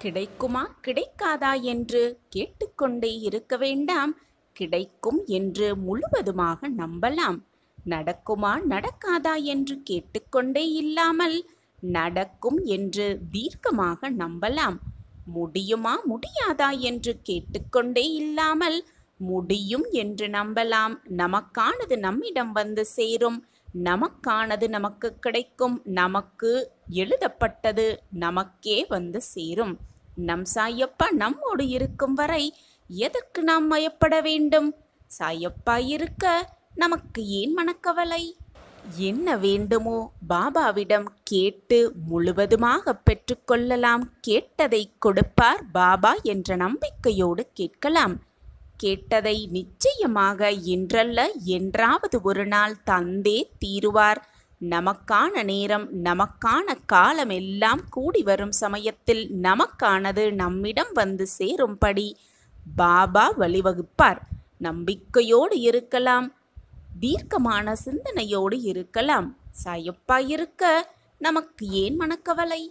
கிடைக்குமா கிடைக்காதா என்று கேட்டுக்கொண்டே இருக்க வேண்டாம். கிடைக்கும் என்று முழுவதுமாக நம்பலாம். நடக்குமா நடக்காதா என்று கேட்டுக்கொண்டே இல்லாமல் நடக்கும் என்று தீர்க்கமாக நம்பலாம். முடியுமா முடியாதா என்று கேட்டுக்கொண்டே இல்லாமல் முடியும் என்று நம்பலாம். நமக்கானது நம்மிடம் வந்து சேரும். நமக்கானது நமக்கு கிடைக்கும். நமக்கு எழுதப்பட்டது நமக்கே வந்து சேரும். நம் சாயப்பா நம்மோடு இருக்கும் வரை எதற்கு நாம் பயப்பட வேண்டும்? சாயப்பா இருக்க நமக்கு ஏன் மனக்கவலை? என்ன வேண்டுமோ பாபாவிடம் கேட்டு முழுவதுமாக பெற்றுக்கொள்ளலாம். கேட்டதை கொடுப்பார் பாபா என்ற நம்பிக்கையோடு கேட்கலாம். கேட்டதை நிச்சயமாக இன்றல்ல என்றாவது ஒரு நாள் தந்தே தீருவார். நமக்கான நேரம் நமக்கான காலம் எல்லாம் கூடி வரும் சமயத்தில் நமக்கானது நம்மிடம் வந்து சேரும்படி பாபா வழிவகுப்பார். நம்பிக்கையோடு இருக்கலாம். தீர்க்கமான சிந்தனையோடு இருக்கலாம். சாயப்பா இருக்க நமக்கு ஏன் மனக்கவலை?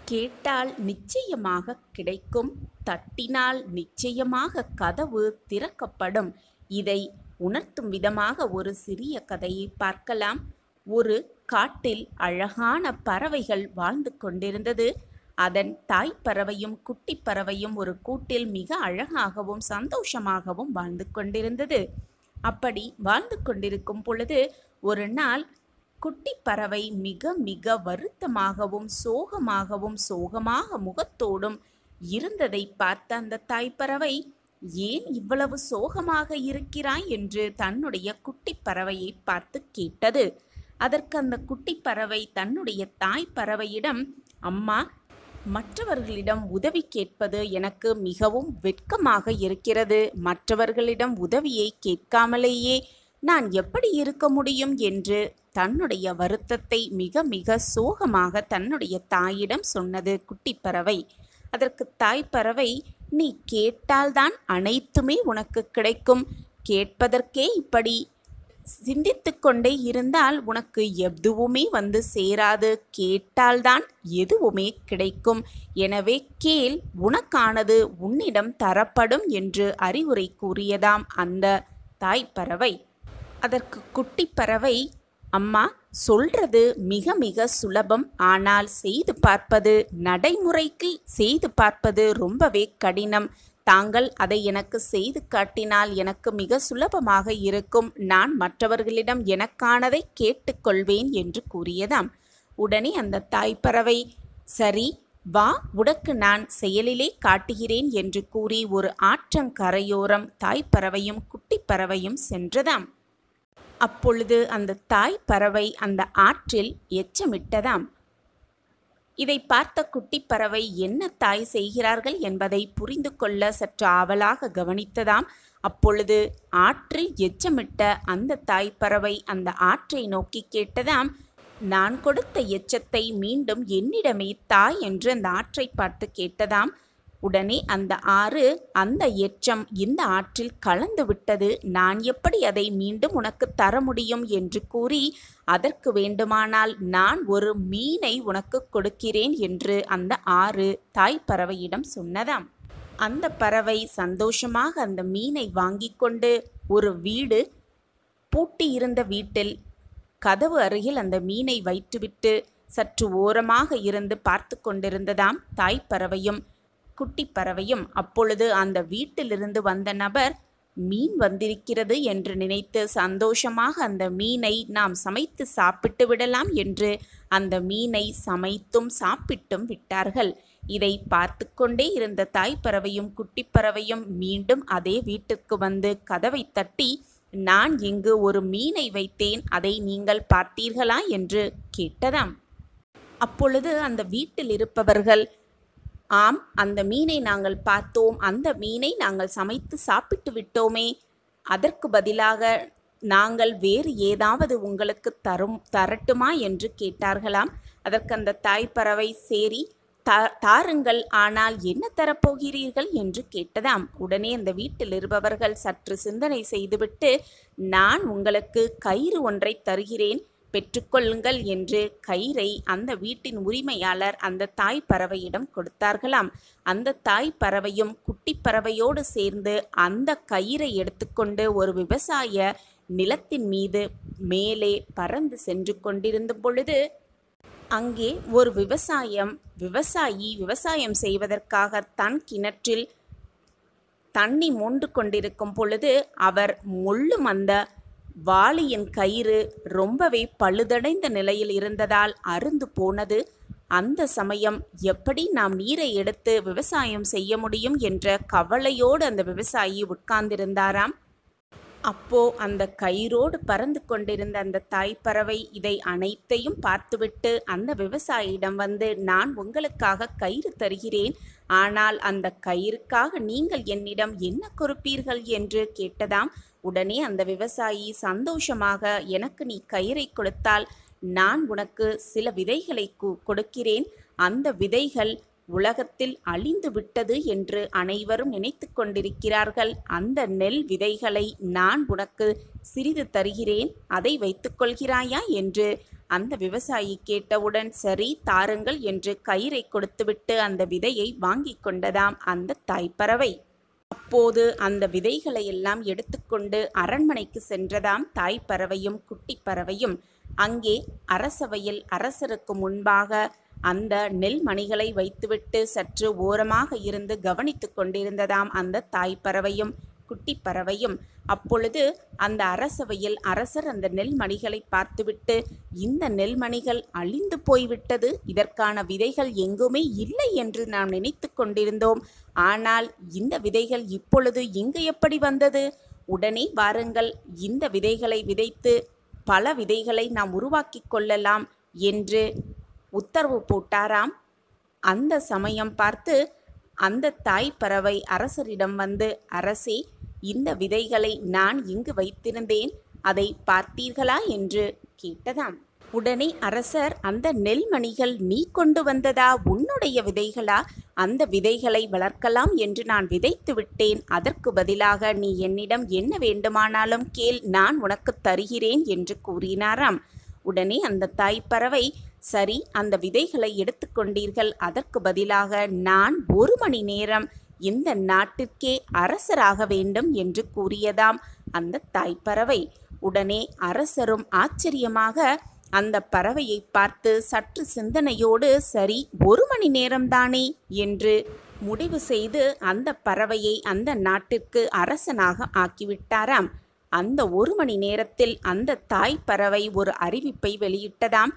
கேட்டால் நிச்சயமாக கிடைக்கும். தட்டினால் நிச்சயமாக கதவு திறக்கப்படும். இதை உணர்த்தும் விதமாக ஒரு சிறிய கதையை பார்க்கலாம். ஒரு காட்டில் அழகான பறவைகள் வாழ்ந்து கொண்டிருந்தது. அதன் தாய் பறவையும் குட்டி பறவையும் ஒரு கூட்டில் மிக அழகாகவும் சந்தோஷமாகவும் வாழ்ந்து கொண்டிருந்தது. அப்படி வாழ்ந்து கொண்டிருக்கும் பொழுது ஒரு நாள் குட்டி பறவை மிக மிக வருத்தமாகவும் சோகமாக முகத்தோடும் இருந்ததை பார்த்த அந்த தாய்ப்பறவை, ஏன் இவ்வளவு சோகமாக இருக்கிறாய் என்று தன்னுடைய குட்டி பறவையை பார்த்து கேட்டது. அதற்கு அந்த குட்டி பறவை தன்னுடைய தாய் பறவையிடம், அம்மா, மற்றவர்களிடம் உதவி கேட்பது எனக்கு மிகவும் வெட்கமாக இருக்கிறது. மற்றவர்களிடம் உதவியை கேட்காமலேயே நான் எப்படி இருக்க முடியும் என்று தன்னுடைய வருத்தத்தை மிக மிக சோகமாக தன்னுடைய தாயிடம் சொன்னது குட்டி பறவை. அதற்கு தாய் பறவை, நீ கேட்டால்தான் அனைத்துமே உனக்கு கிடைக்கும். கேட்பதற்கே இப்படி சிந்தித்து கொண்டே இருந்தால் உனக்கு எதுவுமே வந்து சேராது. கேட்டால்தான் எதுவுமே கிடைக்கும். எனவே கேள், உனக்கானது உன்னிடம் தரப்படும் என்று அறிவுரை கூறியதாம் அந்த தாய் பறவை. அதற்கு குட்டி பறவை, அம்மா, சொல்றது மிக மிக சுலபம். ஆனால் செய்து பார்ப்பது, நடைமுறைக்கு செய்து பார்ப்பது ரொம்பவே கடினம். தாங்கள் அதை எனக்கு செய்து காட்டினால் எனக்கு மிக சுலபமாக இருக்கும். நான் மற்றவர்களிடம் எனக்கானதை கேட்டுக்கொள்வேன் என்று கூறியதாம். உடனே அந்த தாய்ப்பறவை, சரி வா, உனக்கு நான் செயலிலே காட்டுகிறேன் என்று கூறி ஒரு ஆற்றங்கரையோரம் தாய்ப்பறவையும் குட்டி பறவையும் சென்றதாம். அப்பொழுது அந்த தாய் பறவை அந்த ஆற்றில் எச்சமிட்டதாம். இதை பார்த்த குட்டி பறவை என்ன தாய் செய்கிறார்கள் என்பதை புரிந்து கொள்ள சற்று ஆவலாக கவனித்ததாம். அப்பொழுது ஆற்றில் எச்சமிட்ட அந்த தாய் பறவை அந்த ஆற்றை நோக்கி கேட்டதாம், நான் கொடுத்த எச்சத்தை மீண்டும் என்னிடமே தாய் என்று அந்த ஆற்றை பார்த்து கேட்டதாம். உடனே அந்த ஆறு, அந்த எச்சம் இந்த ஆற்றில் கலந்து விட்டது, நான் எப்படி அதை மீண்டும் உனக்கு தர முடியும் என்று கூறி, அதற்கு வேண்டுமானால் நான் ஒரு மீனை உனக்கு கொடுக்கிறேன் என்று அந்த ஆறு தாய் பறவையிடம் சொன்னதாம். அந்த பறவை சந்தோஷமாக அந்த மீனை வாங்கி கொண்டு ஒரு வீடு, பூட்டியிருந்த வீட்டில் கதவு அருகில் அந்த மீனை வைத்துவிட்டு சற்று ஓரமாக இருந்து பார்த்து கொண்டிருந்ததாம் தாய் பறவையும் குட்டி பறவையும். அப்பொழுது அந்த வீட்டிலிருந்து வந்த நபர், மீன் வந்திருக்கிறது என்று நினைத்து சந்தோஷமாக அந்த மீனை நாம் சமைத்து சாப்பிட்டு விடலாம் என்று அந்த மீனை சமைத்தும் சாப்பிட்டும் விட்டார்கள். இதை பார்த்து கொண்டே இருந்த தாய் பறவையும் குட்டி பறவையும் மீண்டும் அதே வீட்டிற்கு வந்து கதவை தட்டி, நான் இங்கு ஒரு மீனை வைத்தேன், அதை நீங்கள் பார்த்தீர்களா என்று கேட்டதாம். அப்பொழுது அந்த வீட்டில் இருப்பவர்கள், ஆம், அந்த மீனை நாங்கள் பார்த்தோம். அந்த மீனை நாங்கள் சமைத்து சாப்பிட்டு விட்டோமே. அதற்கு பதிலாக நாங்கள் வேறு ஏதாவது உங்களுக்கு தரட்டுமா என்று கேட்டார்களாம். அதற்கு அந்த தாய் பறவை, சரி தாருங்கள், ஆனால் என்ன தரப்போகிறீர்கள் என்று கேட்டதாம். உடனே அந்த வீட்டில் இருப்பவர்கள் சற்று சிந்தனை செய்துவிட்டு, நான் உங்களுக்கு கயிறு ஒன்றை தருகிறேன். பெற்றுக்கொள்ளுங்கள் என்று கயிறை அந்த வீட்டின் உரிமையாளர் அந்த தாய் பறவையிடம் கொடுத்தார்களாம். அந்த தாய் பறவையும் குட்டி பறவையோடு சேர்ந்து அந்த கயிறை எடுத்துக்கொண்டு ஒரு விவசாய நிலத்தின் மீது மேலே பறந்து சென்று கொண்டிருந்த பொழுது அங்கே ஒரு விவசாயி விவசாயம் செய்வதற்காக தன் கிணற்றில் தண்ணி மொண்டு கொண்டிருக்கும் பொழுது அவர் முள்ளும் அந்த வாளியின் கயிறு ரொம்பவே பழுதடைந்த நிலையில் இருந்ததால் அறுந்து போனது. அந்த சமயம் எப்படி நாம் நீரை எடுத்து விவசாயம் செய்ய முடியும் என்ற கவலையோடு அந்த விவசாயி உட்கார்ந்திருந்தாராம். அப்போ அந்த கயிறோடு பறந்து கொண்டிருந்த அந்த தாய் பறவை இதை அனைத்தையும் பார்த்துவிட்டு அந்த விவசாயியிடம் வந்து, நான் உங்களுக்காக கயிறு தருகிறேன், ஆனால் அந்த கயிறுக்காக நீங்கள் என்னிடம் என்ன கொடுப்பீர்கள் என்று கேட்டதாம். உடனே அந்த விவசாயி சந்தோஷமாக, எனக்கு நீ கயிறை கொடுத்தால் நான் உனக்கு சில விதைகளை கொடுக்கிறேன், அந்த விதைகள் உலகத்தில் அழிந்து விட்டது என்று அனைவரும் நினைத்து கொண்டிருக்கிறார்கள், அந்த நெல் விதைகளை நான் உனக்கு சிறிது தருகிறேன், அதை வைத்துக்கொள்கிறாயா என்று அந்த விவசாயி கேட்டவுடன், சரி தாருங்கள் என்று கயிறை கொடுத்துவிட்டு அந்த விதையை வாங்கி கொண்டதாம் அந்த தாய்ப்பறவை. அப்போது அந்த விதைகளை எல்லாம் எடுத்துக்கொண்டு அரண்மனைக்கு சென்றதாம் தாய்ப்பறவையும் குட்டி பறவையும். அங்கே அரசவையில் அரசருக்கு முன்பாக அந்த நெல் மணிகளை வைத்துவிட்டு சற்று ஓரமாக இருந்து கவனித்து கொண்டிருந்ததாம் அந்த தாய் பறவையும் குட்டி பறவையும். அப்பொழுது அந்த அரசவையில் அரசர் அந்த நெல்மணிகளை பார்த்துவிட்டு, இந்த நெல்மணிகள் அழிந்து போய்விட்டது, இதற்கான விதைகள் எங்குமே இல்லை என்று நாம் நினைத்து கொண்டிருந்தோம், ஆனால் இந்த விதைகள் இப்பொழுது இங்கு எப்படி வந்தது? உடனே வாருங்கள், இந்த விதைகளை விதைத்து பல விதைகளை நாம் உருவாக்கி கொள்ளலாம் என்று உத்தரவு போட்டாராம். அந்த சமயம் பார்த்து அந்த தாய் பறவை அரசரிடம் வந்து, அரசே, இந்த விதைகளை நான் இங்கு வைத்திருந்தேன், அதை பார்த்தீர்களா என்று கேட்டதாம். உடனே அரசர், அந்த நெல்மணிகள் நீ கொண்டு வந்ததா, உன்னுடைய விதைகளா? அந்த விதைகளை வளர்க்கலாம் என்று நான் விதைத்து விட்டேன், அதற்கு பதிலாக நீ என்னிடம் என்ன வேண்டுமானாலும் கேள், நான் உனக்கு தருகிறேன் என்று கூறினாராம். உடனே அந்த தாய் பறவை, சரி, அந்த விதைகளை எடுத்துக்கொண்டீர்கள், அதற்கு பதிலாக நான் 1 மணி நேரம் இந்த நாட்டிற்கே அரசராக வேண்டும் என்று கூறியதாம் அந்த தாய்ப்பறவை. உடனே அரசரும் ஆச்சரியமாக அந்த பறவையை பார்த்து சற்று சிந்தனையோடு, சரி 1 மணி நேரம்தானே என்று முடிவு செய்து அந்த பறவையை அந்த நாட்டிற்கு அரசனாக ஆக்கிவிட்டாராம். அந்த 1 மணி நேரத்தில் அந்த தாய் பறவை ஒரு அறிவிப்பை வெளியிட்டதாம்.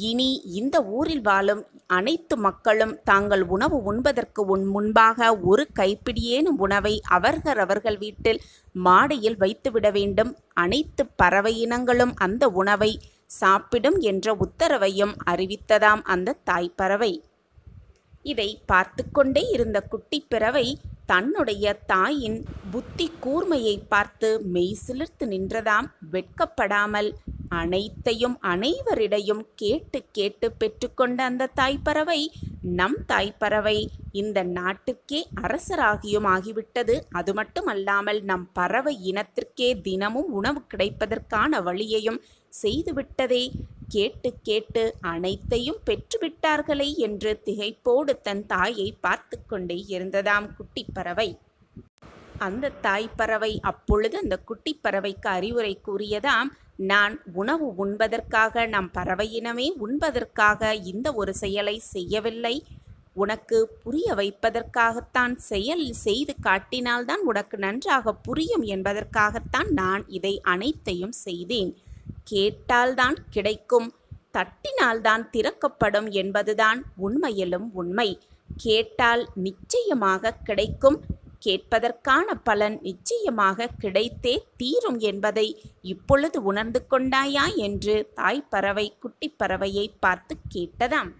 இனி இந்த ஊரில் வாழும் அனைத்து மக்களும் தாங்கள் உணவு உண்பதற்கு முன்பாக ஒரு கைப்பிடியேனும் உணவை அவர்கள் வீட்டில் மாடியில் வைத்துவிட வேண்டும், அனைத்து பறவை இனங்களும் அந்த உணவை சாப்பிடும் என்ற உத்தரவையும் அறிவித்ததாம் அந்த தாய்ப்பறவை. இதை பார்த்து கொண்டே இருந்த குட்டி பறவை தன்னுடைய தாயின் புத்தி கூர்மையை பார்த்து மெய் சிலிர்த்து நின்றதாம். வெட்கப்படாமல் அனைத்தையும் அனைவரிடையும் கேட்டு கேட்டு பெற்றுக்கொண்ட அந்த தாய்ப்பறவை, நம் தாய்ப்பறவை இந்த நாட்டுக்கே அரசராகியும் ஆகிவிட்டது, அது மட்டுமல்லாமல் நம் பறவை இனத்திற்கே தினமும் உணவு கிடைப்பதற்கான வழியையும் செய்துவிட்டதே, கேட்டு கேட்டு அனைத்தையும் பெற்றுவிட்டார்களே என்று திகைப்போடு தன் தாயை பார்த்து கொண்டே இருந்ததாம் குட்டி பறவை. அந்த தாய்ப்பறவை அப்பொழுது அந்த குட்டி பறவைக்கு அறிவுரை கூறியதாம், நான் உணவு உண்பதற்காக, நம் பறவையினமே உண்பதற்காக இந்த ஒரு செயலை செய்யவில்லை, உனக்கு புரிய வைப்பதற்காகத்தான், செயல் செய்து காட்டினால்தான் உனக்கு நன்றாக புரியும் என்பதற்காகத்தான் நான் இதை அனைத்தையும் செய்தேன். கேட்டால்தான் கிடைக்கும், தட்டினால்தான் திறக்கப்படும் என்பதுதான் உண்மையிலும் உண்மை. கேட்டால் நிச்சயமாக கிடைக்கும், கேட்பதற்கான பலன் நிச்சயமாக கிடைத்தே தீரும் என்பதை இப்பொழுது உணர்ந்து கொண்டாயா என்று தாய்ப்பறவை குட்டி பறவையை பார்த்து கேட்டதாம்.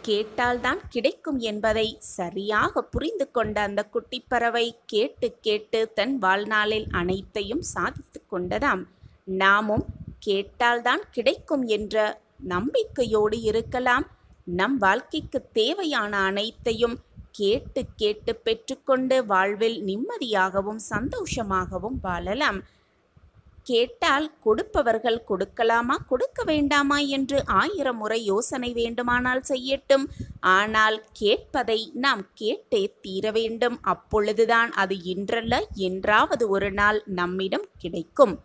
கேட்டால்தான் கிடைக்கும் என்பதை சரியாக புரிந்து கொண்ட அந்த குட்டி பறவை கேட்டு கேட்டு தன் வாழ்நாளில் அனைத்தையும் சாதித்து கொண்டதாம். நாமும் கேட்டால்தான் கிடைக்கும் என்ற நம்பிக்கையோடு இருக்கலாம். நம் வாழ்க்கைக்கு தேவையான அனைத்தையும் கேட்டு கேட்டு பெற்றுக்கொண்டு வாழ்வில் நிம்மதியாகவும் சந்தோஷமாகவும் வாழலாம். கேட்டால் கொடுப்பவர்கள் கொடுக்கலாமா கொடுக்க வேண்டாமா என்று 1000 முறை யோசனை வேண்டுமானால் செய்யட்டும். ஆனால் கேட்பதை நாம் கேட்டே தீர வேண்டும். அப்பொழுதுதான் அது இன்றல்ல என்றாவது ஒரு நாள் நம்மிடம் கிடைக்கும்,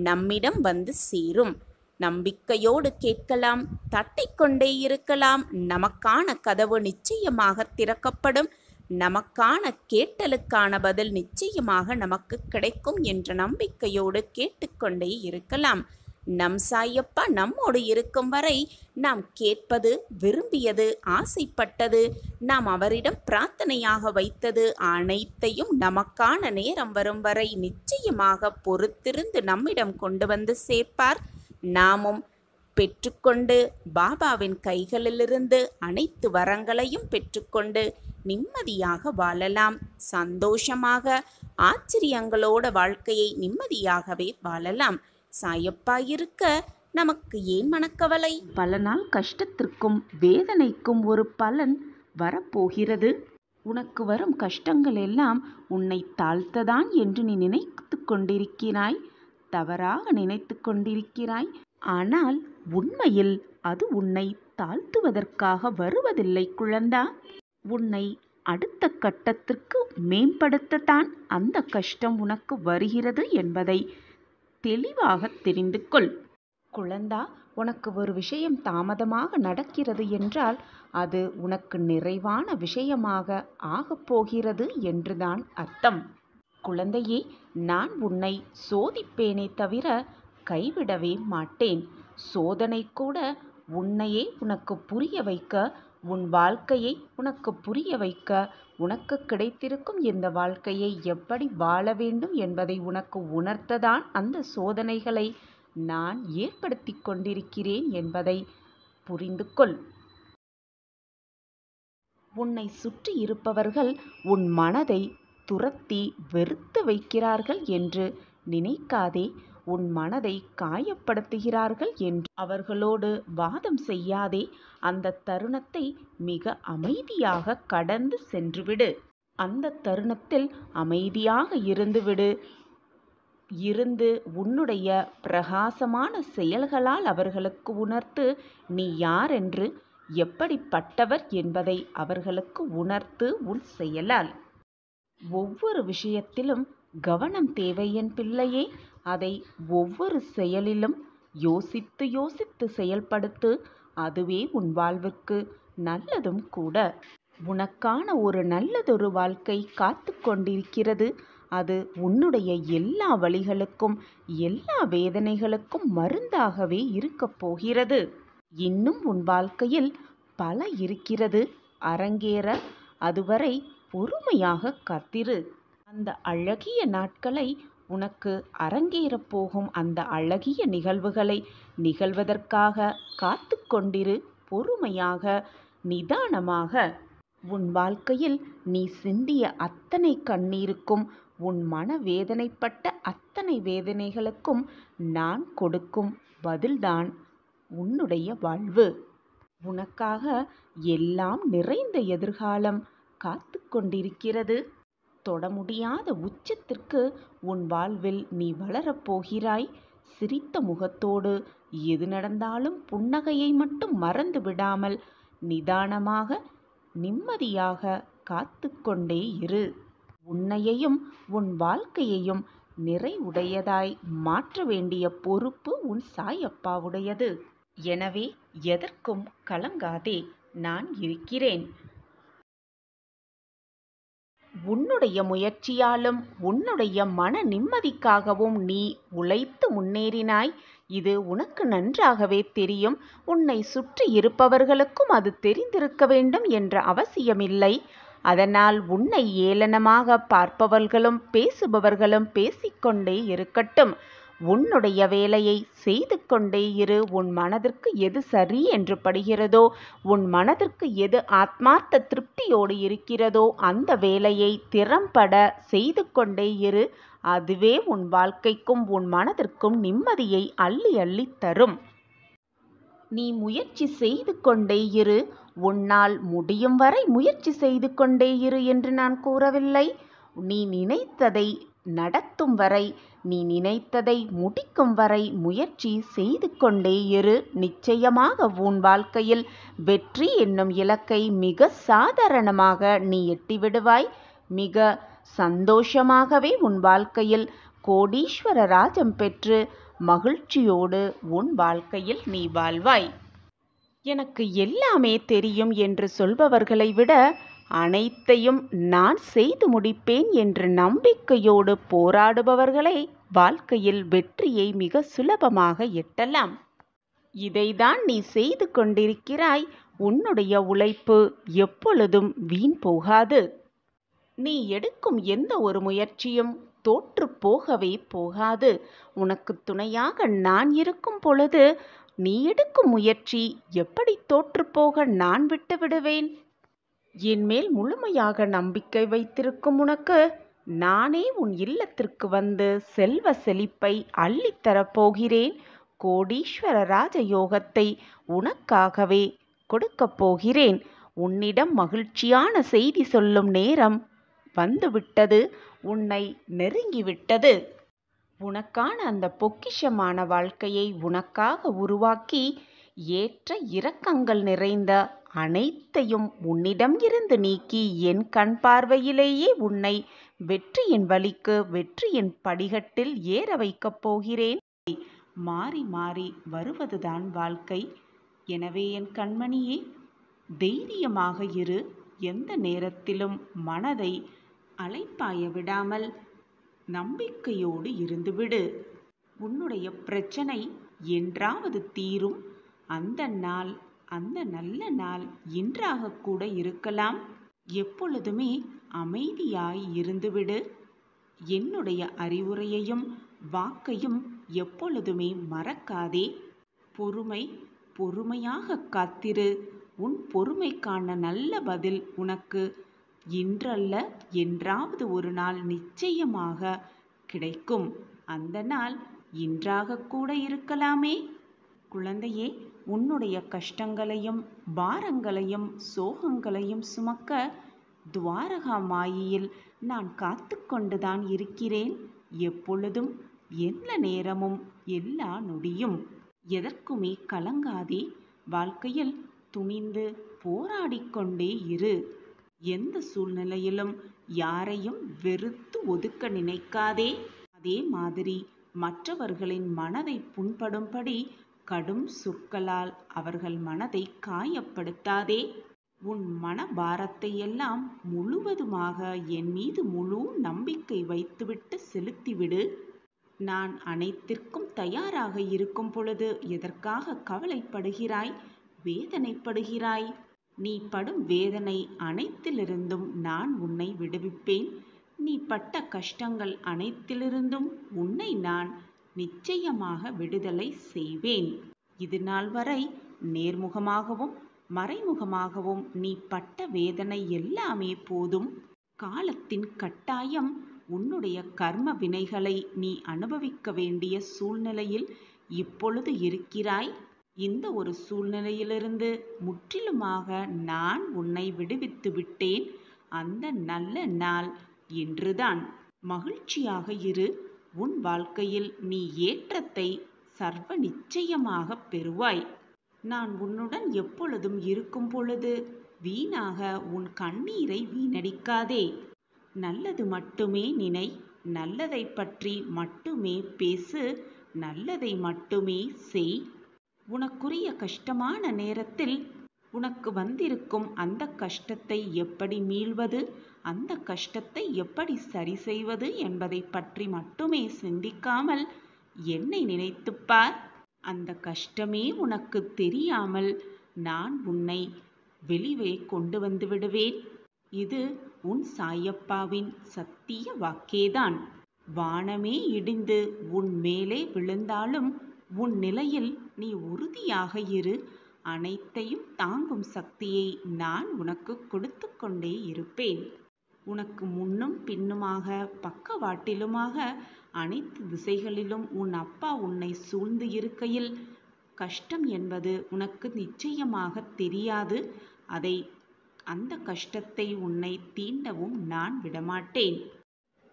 நம்மிடம் வந்து சேரும். நம்பிக்கையோடு கேட்கலாம், தட்டிக்கொண்டே இருக்கலாம். நமக்கான கதவு நிச்சயமாக திறக்கப்படும். நமக்கான கேட்டலுக்கான பதில் நிச்சயமாக நமக்கு கிடைக்கும் என்ற நம்பிக்கையோடு கேட்டுக்கொண்டே இருக்கலாம். நம் சாயப்பா நம்மோடு இருக்கும் வரை நாம் கேட்பது, விரும்பியது, ஆசைப்பட்டது, நாம் அவரிடம் பிரார்த்தனையாக வைத்தது அனைத்தையும் நமக்கான நேரம் வரும் வரை நிச்சயமாக பொறுத்திருந்து நம்மிடம் கொண்டு வந்து சேர்ப்பார். நாமும் பெற்றுக்கொண்டு பாபாவின் கைகளிலிருந்து அனைத்து வரங்களையும் பெற்றுக்கொண்டு நிம்மதியாக வாழலாம். சந்தோஷமாக ஆச்சரியங்களோட வாழ்க்கையை நிம்மதியாகவே வாழலாம். சாயப்பா இருக்க நமக்கு ஏன் மனக்கவலை? பல நாள் கஷ்டத்திற்கும் வேதனைக்கும் ஒரு பலன் வரப்போகிறது. உனக்கு வரும் கஷ்டங்கள் எல்லாம் உன்னை தாழ்த்ததான் என்று நீ நினைத்து கொண்டிருக்கிறாய், தவறாக நினைத்து கொண்டிருக்கிறாய். ஆனால் உண்மையில் அது உன்னை தாழ்த்துவதற்காக வருவதில்லை குழந்தா. உன்னை அடுத்த கட்டத்திற்கு மேம்படுத்தத்தான் அந்த கஷ்டம் உனக்கு வருகிறது என்பதை தெளிவாக தெரிந்து கொள். குழந்தா, உனக்கு ஒரு விஷயம் தாமதமாக நடக்கிறது என்றால் அது உனக்கு நிறைவான விஷயமாக ஆகப்போகிறது என்றுதான் அர்த்தம். குழந்தையே, நான் உன்னை சோதிப்பேனே தவிர கைவிடவே மாட்டேன். சோதனை கூட உன்னையே உனக்கு புரிய வைக்க, உன் வாழ்க்கையை உனக்கு புரிய வைக்க, உனக்கு கிடைத்திருக்கும் இந்த வாழ்க்கையை எப்படி வாழ வேண்டும் என்பதை உனக்கு உணர்த்ததான் அந்த சோதனைகளை நான் ஏற்படுத்தி கொண்டிருக்கிறேன் என்பதை புரிந்து கொள். உன்னை சுற்றி இருப்பவர்கள் உன் மனதை துரத்தி வெறுத்து வைக்கிறார்கள் என்று நினைக்காதே. உன் மனதை காயப்படுத்துகிறார்கள் என்று அவர்களோடு வாதம் செய்யாதே. அந்த தருணத்தை மிக அமைதியாக கடந்து சென்றுவிடு. அந்த தருணத்தில் அமைதியாக இருந்துவிடு. இருந்து உன்னுடைய பிரகாசமான செயல்களால் அவர்களுக்கு உணர்த்து நீ யார் என்று, எப்படிப்பட்டவர் என்பதை அவர்களுக்கு உணர்த்து உன் செயலால். ஒவ்வொரு விஷயத்திலும் கவனம் தேவை என் பிள்ளையே. அதை ஒவ்வொரு செயலிலும் யோசித்து யோசித்து செயல்படுத்து. அதுவே உன் வாழ்வுக்கு நல்லதும் கூட. உனக்கான ஒரு நல்லதொரு வாழ்க்கை காத்து கொண்டிருக்கிறது. அது உன்னுடைய எல்லா வலிகளுக்கும் எல்லா வேதனைகளுக்கும் மருந்தாகவே இருக்கப் போகிறது. இன்னும் உன் வாழ்க்கையில் பல இருக்கிறது அரங்கேற. அதுவரை பொறுமையாக காத்திரு. அந்த அழகிய நாட்களை, உனக்கு அரங்கேறப் போகும் அந்த அழகிய நிகழ்வுகளை நிகழ்வதற்காக காத்து கொண்டிரு. பொறுமையாக, நிதானமாக. உன் வாழ்க்கையில் நீ சிந்திய அத்தனை கண்ணீருக்கும், உன் மன வேதனைப்பட்ட அத்தனை வேதனைகளுக்கும் நான் கொடுக்கும் பதில்தான் உன்னுடைய வாழ்வு. உனக்காக எல்லாம் நிறைந்த எதிர்காலம் காத்து கொண்டிருக்கிறது. தொட முடியாத உச்சத்திற்கு உன் வாழ்வில் நீ வளரப்போகிறாய். சிரித்த முகத்தோடு எது நடந்தாலும் புன்னகையை மட்டும் மறந்து விடாமல் நிதானமாக நிம்மதியாக காத்து கொண்டே இரு. உன்னையையும் உன் வாழ்க்கையையும் நிறைவுடையதாய் மாற்ற வேண்டிய பொறுப்பு உன் சாயப்பாவுடையது. எனவே எதற்கும் கலங்காதே, நான் இருக்கிறேன். உன்னுடைய முயற்சியாலும் உன்னுடைய மன நிம்மதிக்காகவும் நீ உழைத்து முன்னேறினாய். இது உனக்கு நன்றாகவே தெரியும். உன்னை சுற்றி இருப்பவர்களுக்கும் அது தெரிந்திருக்க வேண்டும் என்ற அவசியமில்லை. அதனால் உன்னை ஏளனமாக பார்ப்பவர்களும் பேசுபவர்களும் பேசிக்கொண்டே இருக்கட்டும். உன்னுடைய வேலையை செய்து கொண்டே இரு. உன் மனதிற்கு எது சரி என்று படுகிறதோ, உன் மனதிற்கு எது ஆத்மார்த்த திருப்தியோடு இருக்கிறதோ அந்த வேலையை திறம்பட செய்து கொண்டே இரு. அதுவே உன் வாழ்க்கைக்கும் உன் மனதிற்கும் நிம்மதியை அள்ளி அள்ளி தரும். நீ முயற்சி செய்து கொண்டே இரு. உன்னால் முடியும் வரை முயற்சி செய்து கொண்டே இரு என்று நான் கூறவில்லை. நீ நினைத்ததை நடத்தும் வரை, நீ நினைத்ததை முடிக்கும் வரை முயற்சி செய்து கொண்டே இரு. நிச்சயமாக உன் வாழ்க்கையில் வெற்றி என்னும் இலக்கை மிக சாதாரணமாக நீ எட்டிவிடுவாய். மிக சந்தோஷமாகவே உன் வாழ்க்கையில் கோடீஸ்வர ராஜம் பெற்று மகிழ்ச்சியோடு உன் வாழ்க்கையில் நீ வாழ்வாய். எனக்கு எல்லாமே தெரியும் என்று சொல்பவர்களை விட அனைத்தையும் நான் செய்து முடிப்பேன் என்று நம்பிக்கையோடு போராடுபவர்களே வாழ்க்கையில் வெற்றியை மிக சுலபமாக எட்டலாம். இதைதான் நீ செய்து கொண்டிருக்கிறாய். உன்னுடைய உழைப்பு எப்பொழுதும் வீண் போகாது. நீ எடுக்கும் எந்த ஒரு முயற்சியும் தோற்று போகவே போகாது. உனக்கு துணையாக நான் இருக்கும் பொழுது நீ எடுக்கும் முயற்சி எப்படி தோற்றுப்போக நான் விட்டு விடுவேன்? என்மேல் முழுமையாக நம்பிக்கை வைத்திருக்கும் உனக்கு நானே உன் இல்லத்திற்கு வந்து செல்வ செழிப்பை அள்ளித்தரப் போகிறேன். கோடீஸ்வர ராஜயோகத்தை உனக்காகவே கொடுக்கப் போகிறேன். உன்னிடம் மகிழ்ச்சியான செய்தி சொல்லும் நேரம் வந்துவிட்டது. உன்னை நெருங்கிவிட்டது. உனக்கான அந்த பொக்கிஷமான வாழ்க்கையை உனக்காக உருவாக்கி ஏற்ற இரக்கங்கள் நிறைந்த அனைத்தையும் உன்னிடம் இருந்து நீக்கி என் கண் பார்வையிலேயே உன்னை வெற்றியின் வழிக்கு வெற்றியின் படிகட்டில் ஏற வைக்கப் போகிறேன். மாறி மாறி வருவதுதான் வாழ்க்கை. எனவே என் கண்மணியே, தைரியமாக இரு. எந்த நேரத்திலும் மனதை அலைப்பாய விடாமல் நம்பிக்கையோடு இருந்துவிடு. உன்னுடைய பிரச்சனை என்றாவது தீரும். அந்த நாள், அந்த நல்ல நாள் இன்றாக கூட இருக்கலாம். எப்பொழுதுமே அமைதியாய் இருந்துவிடு. என்னுடைய அறிவுரையையும் வாக்கையும் எப்பொழுதுமே மறக்காதே. பொறுமையாக காத்திரு. உன் பொறுமைக்கான நல்ல பதில் உனக்கு இன்றல்ல என்றாவது ஒரு நாள் நிச்சயமாக கிடைக்கும். அந்த நாள் இன்றாக கூட இருக்கலாமே. குழந்தையே, உன்னுடைய கஷ்டங்களையும் பாரங்களையும் சோகங்களையும் சுமக்க துவாரகா மாயியில் நான் காத்து கொண்டுதான் இருக்கிறேன். எப்பொழுதும், எல்லா நேரமும், எல்லா நொடியும். எதற்குமே கலங்காதே. வாழ்க்கையில் துணிந்து போராடிக்கொண்டே இரு. எந்த சூழ்நிலையிலும் யாரையும் வெறுத்து ஒதுக்க நினைக்காதே. அதே மாதிரி மற்றவர்களின் மனதை புண்படும்படி கடும் சொற்களால் அவர்கள் மனதை காயப்படுத்தாதே. உன் மன பாரத்தை எல்லாம் முழுவதுமாக என் மீது முழு நம்பிக்கை வைத்துவிட்டு செலுத்திவிடு. நான் அனைத்திற்கும் தயாராக இருக்கும் பொழுது எதற்காக கவலைப்படுகிறாய், வேதனைப்படுகிறாய்? நீ படும் வேதனை அனைத்திலிருந்தும் நான் உன்னை விடுவிப்பேன். நீ பட்ட கஷ்டங்கள் அனைத்திலிருந்தும் உன்னை நான் நிச்சயமாக விடுதலை செய்வேன். இது நாள் வரை நேர்முகமாகவும் மறைமுகமாகவும் நீ பட்ட வேதனை எல்லாமே போதும். காலத்தின் கட்டாயம் உன்னுடைய கர்ம வினைகளை நீ அனுபவிக்க வேண்டிய சூழ்நிலையில் இப்பொழுது இருக்கிறாய். இந்த ஒரு சூழ்நிலையிலிருந்து முற்றிலுமாக நான் உன்னை விடுவித்து விட்டேன். அந்த நல்ல நாள் இன்றுதான். மகிழ்ச்சியாக இரு. உன் வாழ்க்கையில் நீ ஏற்றத்தை சர்வ நிச்சயமாக பெறுவாய். நான் உன்னுடன் எப்பொழுதும் இருக்கும் பொழுது வீணாக உன் கண்ணீரை வீணடிக்காதே. நல்லது மட்டுமே நினை. நல்லதை பற்றி மட்டுமே பேசு. நல்லதை மட்டுமே செய். உனக்குரிய கஷ்டமான நேரத்தில் உனக்கு வந்திருக்கும் அந்த கஷ்டத்தை எப்படி மீள்வது, அந்த கஷ்டத்தை எப்படி சரி செய்வது என்பதை பற்றி மட்டுமே சிந்திக்காமல் என்னை நினைத்துப்பார். அந்த கஷ்டமே உனக்கு தெரியாமல் நான் உன்னை வெளியே கொண்டு வந்து விடுவேன். இது உன் சாயப்பாவின் சத்திய வாக்கேதான். வானமே இடிந்து உன் மேலே விழுந்தாலும் உன் நிலையில் நீ உறுதியாக இரு. அனைத்தையும் தாங்கும் சக்தியை நான் உனக்கு கொடுத்து கொண்டே இருப்பேன். உனக்கு முன்னும் பின்னுமாக பக்கவாட்டிலுமாக அனைத்து திசைகளிலும் உன் அப்பா உன்னை சூழ்ந்து இருக்கையில் கஷ்டம் என்பது உனக்கு நிச்சயமாக தெரியாது. அந்த கஷ்டத்தை உன்னை தீண்டவும் நான் விடமாட்டேன்.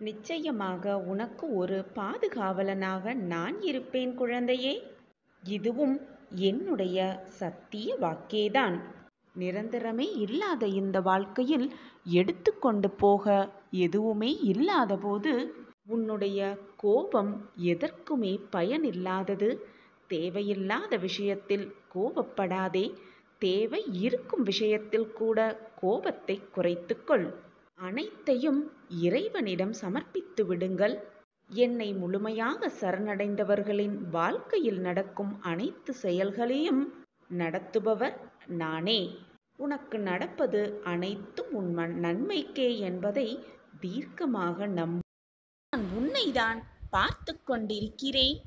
நிச்சயமாக உனக்கு ஒரு பாதுகாவலனாக நான் இருப்பேன் குழந்தையே. இதுவும் என்னுடைய சத்திய வாக்கேதான். நிரந்தரமே இல்லாத இந்த வாழ்க்கையில் எடுத்துக்கொண்டு போக எதுவுமே இல்லாத போது உன்னுடைய கோபம் எதற்குமே பயனில்லாதது. தேவையில்லாத விஷயத்தில் கோபப்படாதே. தேவை இருக்கும் விஷயத்தில் கூட கோபத்தை குறைத்துக்கொள். அனைத்தையும் இறைவனிடம் சமர்ப்பித்து விடுங்கள். என்னை முழுமையாக சரணடைந்தவர்களின் வாழ்க்கையில் நடக்கும் அனைத்து செயல்களையும் நடத்துபவர் நானே. உனக்கு நடப்பது அனைத்தும் உன் நன்மைக்கே என்பதை தீர்க்கமாக நம்பு. நான் உன்னைதான் பார்த்து கொண்டிருக்கிறேன்.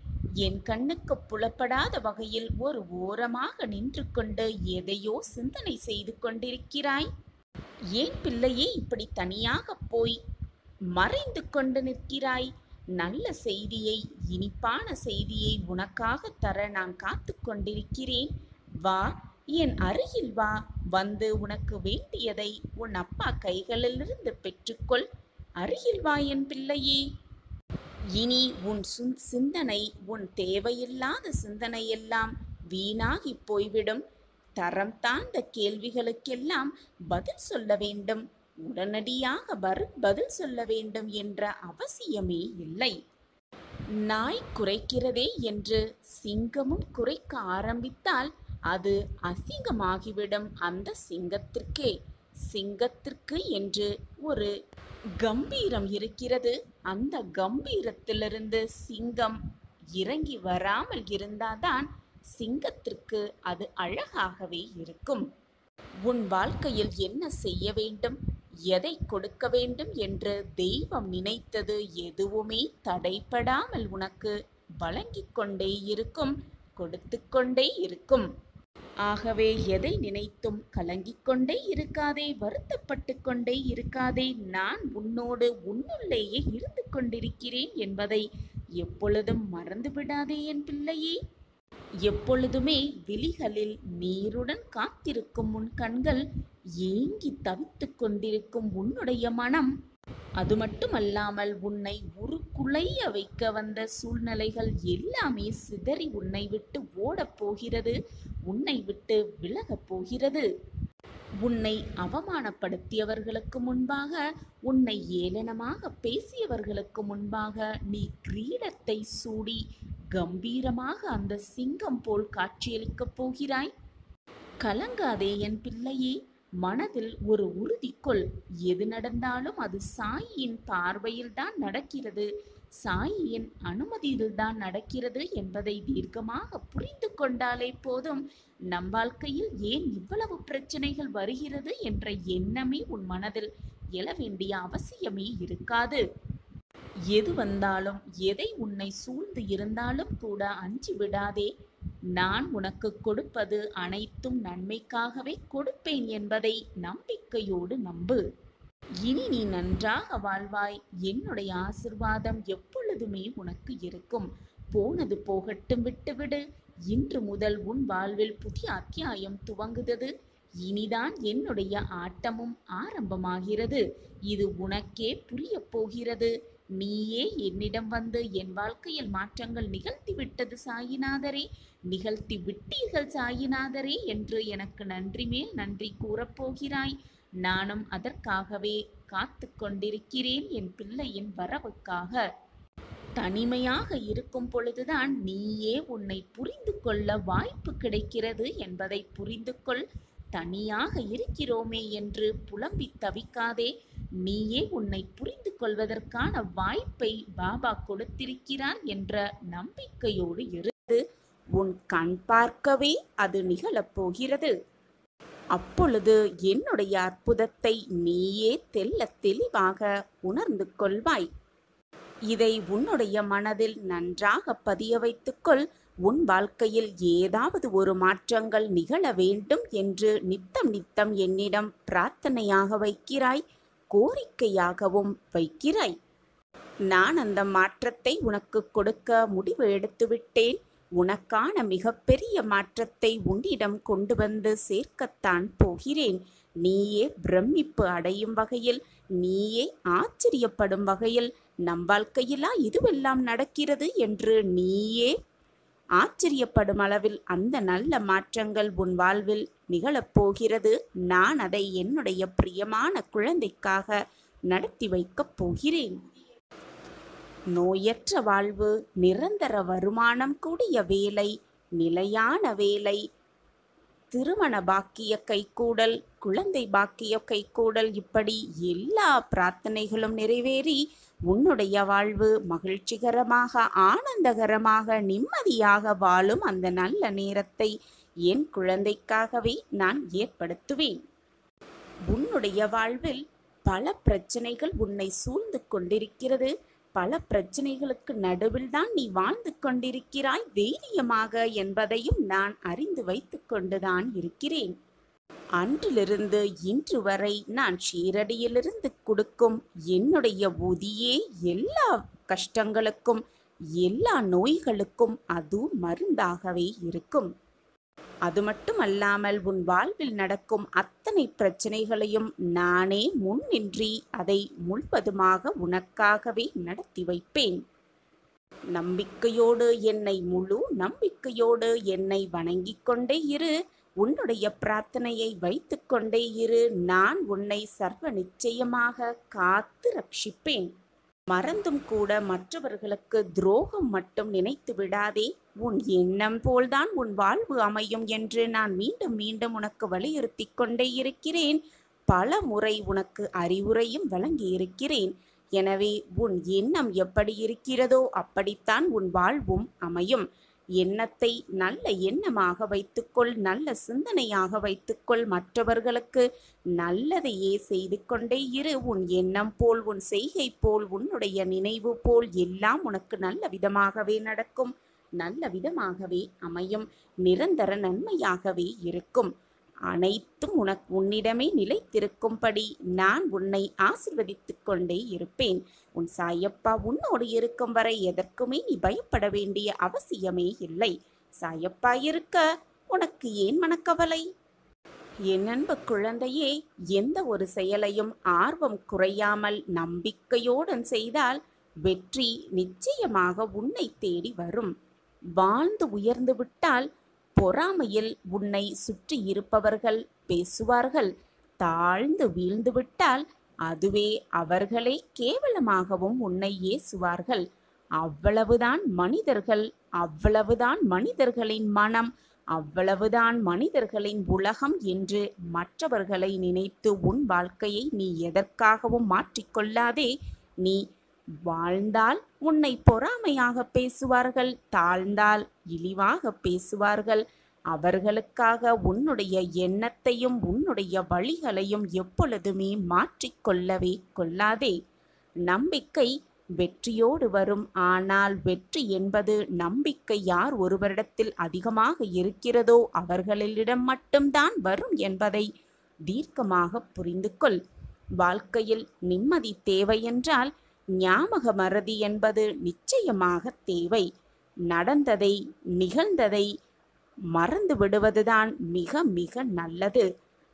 என் கண்ணுக்கு புலப்படாத வகையில் ஒரு ஓரமாக நின்று கொண்டு எதையோ சிந்தனை செய்து கொண்டிருக்கிறாய். ஏன் பிள்ளையே இப்படி தனியாக போய் மறைந்து கொண்டு நிற்கிறாய்? நல்ல செய்தியை, இனிப்பான செய்தியை உனக்காக தர நான் காத்து கொண்டிருக்கிறேன். வா, என் அருகில் வா. வந்து உனக்கு வேண்டியதை உன் அப்பா கைகளிலிருந்து பெற்றுக்கொள். அருகில் வா என் பிள்ளையே. இனி உன் சிந்தனை, உன் தேவையில்லாத சிந்தனையெல்லாம் வீணாகி போய்விடும். தரம் தாழ்ந்த கேள்விகளுக்கெல்லாம் பதில் சொல்ல வேண்டும், உடனடியாக பதில் சொல்ல வேண்டும் என்ற அவசியமே இல்லை. நாய் குறைக்கிறதே என்று சிங்கமும் குறைக்க ஆரம்பித்தால் அது அசிங்கமாகிவிடும் அந்த சிங்கத்திற்கே. சிங்கத்திற்கு என்று ஒரு கம்பீரம் இருக்கிறது. அந்த கம்பீரத்திலிருந்து சிங்கம் இறங்கி வராமல் இருந்தால்தான் சிங்கத்திற்கு அது அழகாகவே இருக்கும். உன் வாழ்க்கையில் என்ன செய்ய வேண்டும், எதை கொடுக்க வேண்டும் என்று தெய்வம் நினைத்தது எதுவுமே தடைபடாமல் உனக்கு வழங்கிக் கொண்டே இருக்கும், கொடுத்து கொண்டே இருக்கும். ஆகவே எதை நினைத்தும் கலங்கிக் கொண்டே இருக்காதே, வருத்தப்பட்டு கொண்டே இருக்காதே. நான் உன்னோடு உன்னுள்ளேயே இருந்து கொண்டிருக்கிறேன் என்பதை எப்பொழுதும் மறந்துவிடாதே என் பிள்ளையே. எப்பொழுதுமே விழிகளில் நீருடன் காத்திருக்கும் உன் கண்கள், ஏங்கி தவித்து கொண்டிருக்கும் உன்னுடைய மனம், அது மட்டுமல்லாமல் உன்னை உருக்குலைய வைக்க வந்த சூழ்நிலைகள் எல்லாமே சிதறி உன்னை விட்டு ஓடப் போகிறது, உன்னை விட்டு விலகப் போகிறது. உன்னை அவமானப்படுத்தியவர்களுக்கு முன்பாக, உன்னை ஏளனமாக பேசியவர்களுக்கு முன்பாக நீ கிரீடத்தை சூடி கம்பீரமாக அந்த சிங்கம் போல் காட்சியளிக்கப் போகிறாய். கலங்காதே என் பிள்ளையே. மனதில் ஒரு உறுதி கொள். எது நடந்தாலும் அது சாயின் பார்வையில்தான் நடக்கிறது, சாயின் அனுமதியில்தான் நடக்கிறது என்பதை தீர்க்கமாக புரிந்து கொண்டாலே போதும். நம் வாழ்க்கையில் ஏன் இவ்வளவு பிரச்சனைகள் வருகிறது என்ற எண்ணமே உன் மனதில் எழ வேண்டிய அவசியமே இருக்காது. எது வந்தாலும், எதை உன்னை சூழ்ந்து இருந்தாலும் கூட அஞ்சி விடாதே. நான் உனக்கு கொடுப்பது அனைத்தும் நன்மைக்காகவே கொடுப்பேன் என்பதை நம்பிக்கையோடு நம்பு. இனி நீ நன்றாக வாழ்வாய். என்னுடைய ஆசிர்வாதம் எப்பொழுதுமே உனக்கு இருக்கும். போனது போகட்டும், விட்டுவிடு. இன்று முதல் உன் வாழ்வில் புதிய அத்தியாயம் துவங்குகிறது. இனிதான் என்னுடைய ஆட்டமும் ஆரம்பமாகிறது. இது உனக்கே புரிய போகிறது. நீயே என்னிடம் வந்து என் வாழ்க்கையில் மாற்றங்கள் நிகழ்த்தி விட்டது சாயிநாதரே, நிகழ்த்தி விட்டீர்கள் சாயிநாதரே என்று எனக்கு நன்றி மேல் நன்றி கூறப்போகிறாய். நானும் அதற்காகவே காத்து கொண்டிருக்கிறேன் என் பிள்ளையின் வரவுக்காக. தனிமையாக இருக்கும் பொழுதுதான் நீயே உன்னை புரிந்து கொள்ள வாய்ப்பு கிடைக்கிறது என்பதை புரிந்து கொள். தனியாக இருக்கிறோமே என்று புலம்பி தவிக்காதே. நீயே உன்னை புரிந்து கொள்வதற்கான வாய்ப்பை பாபா கொடுத்திருக்கிறார் என்ற நம்பிக்கையோடு இருந்து உன் கண் பார்க்கவே அது நிகழப்போகிறது. அப்பொழுது என்னுடைய அற்புதத்தை நீயே தெள்ளத் தெளிவாக உணர்ந்து கொள்வாய். இதை உன்னுடைய மனதில் நன்றாக பதிய வைத்துக்கொள். உன் வாழ்க்கையில் ஏதாவது ஒரு மாற்றங்கள் நிகழ வேண்டும் என்று நித்தம் நித்தம் என்னிடம் பிரார்த்தனையாக வைக்கிறாய், கோரிக்கையாகவும் வைக்கிறாய். நான் அந்த மாற்றத்தை உனக்கு கொடுக்க முடிவு எடுத்துவிட்டேன். உனக்கான மிகப்பெரிய மாற்றத்தை உன்னிடம் கொண்டு வந்து சேர்க்கத்தான் போகிறேன். நீயே பிரமிப்பு அடையும் வகையில், நீயே ஆச்சரியப்படும் வகையில், நம் வாழ்க்கையிலா இதுவெல்லாம் நடக்கிறது என்று நீயே ஆச்சரியப்படும் அளவில் அந்த நல்ல மாற்றங்கள் உன் வாழ்வில் நிகழப்போகிறது. நான் அதை என்னுடைய பிரியமான குழந்தைக்காக நடத்தி வைக்கப் போகிறேன். நோயற்ற வாழ்வு, நிரந்தர வருமானம் கூடிய வேலை, நிலையான வேலை, திருமண பாக்கிய கைகூடல், குழந்தை பாக்கிய கைகூடல், இப்படி எல்லா பிரார்த்தனைகளும் நிறைவேறி உன்னுடைய வாழ்வு மகிழ்ச்சிகரமாக, ஆனந்தகரமாக, நிம்மதியாக வாழும் அந்த நல்ல நேரத்தை என் குழந்தைக்காகவே நான் ஏற்படுத்துவேன். உன்னுடைய வாழ்வில் பல பிரச்சனைகள் உன்னை சூழ்ந்து கொண்டிருக்கிறது. பல பிரச்சனைகளுக்கு நடுவில் தான் நீ வாழ்ந்து கொண்டிருக்கிறாய் தைரியமாக என்பதையும் நான் அறிந்து வைத்து கொண்டுதான் இருக்கிறேன். அன்றிலிருந்து இன்று வரை நான் ஷீரடியிலிருந்து கொடுக்கும் என்னுடைய ஊதியே எல்லா கஷ்டங்களுக்கும், எல்லா நோய்களுக்கும் அது மருந்தாகவே இருக்கும். அது மட்டுமல்லாமல் உன் வாழ்வில் நடக்கும் அத்தனை பிரச்சனைகளையும் நானே முன்னின்றி அதை முழுவதுமாக உனக்காகவே நடத்தி வைப்பேன். நம்பிக்கையோடு என்னை, முழு நம்பிக்கையோடு என்னை வணங்கிக் கொண்டே இரு. உன்னுடைய பிரார்த்தனையை வைத்து கொண்டே இரு. நான் உன்னை சர்வ நிச்சயமாக காத்து ரட்சிப்பேன். மறந்தும் கூட மற்றவர்களுக்கு துரோகம் மட்டும் நினைத்து விடாதே. உன் எண்ணம் போல்தான் உன் வாழ்வு அமையும் என்று நான் மீண்டும் மீண்டும் உனக்கு வலியுறுத்தி கொண்டே இருக்கிறேன். பல முறை உனக்கு அறிவுரையும் வழங்கி இருக்கிறேன். எனவே உன் எண்ணம் எப்படி இருக்கிறதோ அப்படித்தான் உன் வாழ்வும் அமையும். எண்ணத்தை நல்ல எண்ணமாக வைத்துக்கொள், நல்ல சிந்தனையாக வைத்துக்கொள். மற்றவர்களுக்கு நல்லதையே செய்து கொண்டே இரு. உன் எண்ணம் போல், உன் செய்கை போல், உன்னுடைய நினைவு போல் எல்லாம் உனக்கு நல்ல விதமாகவே நடக்கும், நல்ல விதமாகவே அமையும், நிரந்தர நன்மையாகவே இருக்கும். அனைத்தும் உன்னிடமே நிலைத்திருக்கும்படி நான் உன்னை ஆசிர்வதித்துக் கொண்டே இருப்பேன். உன் சாயப்பா உன்னோடு இருக்கும் வரை எதற்குமே நீ பயப்பட வேண்டிய அவசியமே இல்லை. சாயப்பா இருக்க உனக்கு ஏன் மனக்கவலை? என் அன்பு குழந்தையே, எந்த ஒரு செயலையும் ஆர்வம் குறையாமல் நம்பிக்கையோடு செய்தால் வெற்றி நிச்சயமாக உன்னை தேடி வரும். வாழ்ந்து உயர்ந்து விட்டால் பொறாமையில் உன்னை சுற்றி இருப்பவர்கள் பேசுவார்கள். தாழ்ந்து வீழ்ந்து விட்டால் அதுவே அவர்களே கேவலமாகவும் உன்னை ஏசுவார்கள். அவ்வளவுதான் மனிதர்கள், அவ்வளவுதான் மனிதர்களின் மனம், அவ்வளவுதான் மனிதர்களின் உலகம் என்று மற்றவர்களை நினைத்து உன் வாழ்க்கையை நீ எதற்காகவும் மாற்றிக்கொள்ளாதே. நீ வாழ்ந்தால் உன்னை பொறாமையாக பேசுவார்கள், தாழ்ந்தால் இழிவாக பேசுவார்கள். அவர்களுக்காக உன்னுடைய எண்ணத்தையும் உன்னுடைய வழிகளையும் எப்பொழுதுமே மாற்றிக்கொள்ளவே கொள்ளாதே. நம்பிக்கை வெற்றியோடு வரும். ஆனால் வெற்றி என்பது நம்பிக்கை யார் ஒருவரிடத்தில் அதிகமாக இருக்கிறதோ அவர்களிடம் மட்டும்தான் வரும் என்பதை தீர்க்கமாக புரிந்து கொள். வாழ்க்கையில் நிம்மதி தேவை என்றால் ஞாபக மறதி என்பது நிச்சயமாக தேவை. நடந்ததை, நிகழ்ந்ததை மறந்து விடுவதுதான் மிக மிக நல்லது.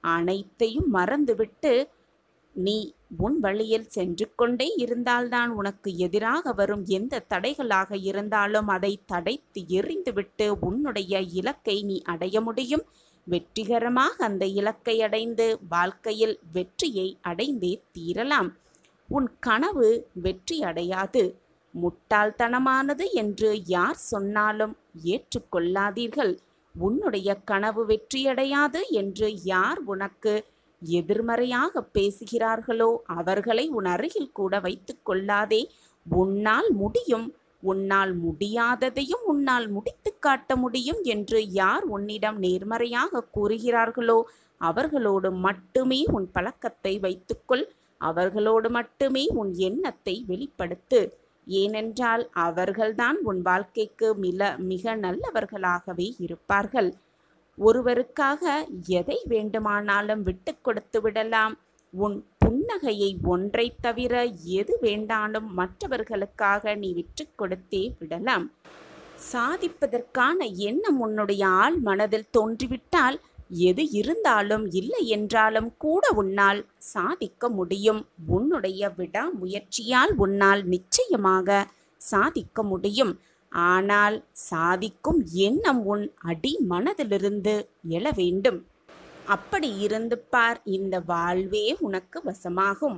அனைத்தையும் மறந்துவிட்டு நீ உன் வழியில் சென்று கொண்டே இருந்தால்தான் உனக்கு எதிராக வரும் எந்த தடைகளாக இருந்தாலும் அதை தடைத்து எறிந்துவிட்டு உன்னுடைய இலக்கை நீ அடைய முடியும். வெற்றிகரமாக அந்த இலக்கை அடைந்து வாழ்க்கையில் வெற்றியை அடைந்தே தீரலாம். உன் கனவு வெற்றி அடையாது. முட்டாள்தனமானது என்று யார் சொன்னாலும் ஏற்றுக்கொள்ளாதீர்கள். உன்னுடைய கனவு வெற்றியடையாது என்று யார் உனக்கு எதிர்மறையாக பேசுகிறார்களோ அவர்களை உன் அருகில் கூட வைத்து கொள்ளாதே. உன்னால் முடியும், உன்னால் முடியாததையும் உன்னால் முடித்து காட்ட முடியும் என்று யார் உன்னிடம் நேர்மறையாக கூறுகிறார்களோ அவர்களோடு மட்டுமே உன் பழக்கத்தை வைத்துக்கொள். அவர்களோடு மட்டுமே உன் எண்ணத்தை வெளிப்படுத்து. ஏனென்றால் அவர்கள்தான் உன் வாழ்க்கைக்கு மிக நல்லவர்களாகவே இருப்பார்கள். ஒருவருக்காக எதை வேண்டுமானாலும் விட்டு கொடுத்து விடலாம். உன் புன்னகையை ஒன்றை தவிர எது வேண்டாலும் மற்றவர்களுக்காக நீ விட்டு கொடுத்தே விடலாம். சாதிப்பதற்கான எண்ணம் உன்னுடைய ஆள் மனதில் தோன்றிவிட்டால் எது இருந்தாலும் இல்லை என்றாலும் கூட உன்னால் சாதிக்க முடியும். உன்னுடைய விடாமுயற்சியால் உன்னால் நிச்சயமாக சாதிக்க முடியும். ஆனால் சாதிக்கும் எண்ணம் உன் அடி மனதிலிருந்து எழ வேண்டும். அப்படி இருந்து பார், இந்த வாழ்வே உனக்கு வசமாகும்.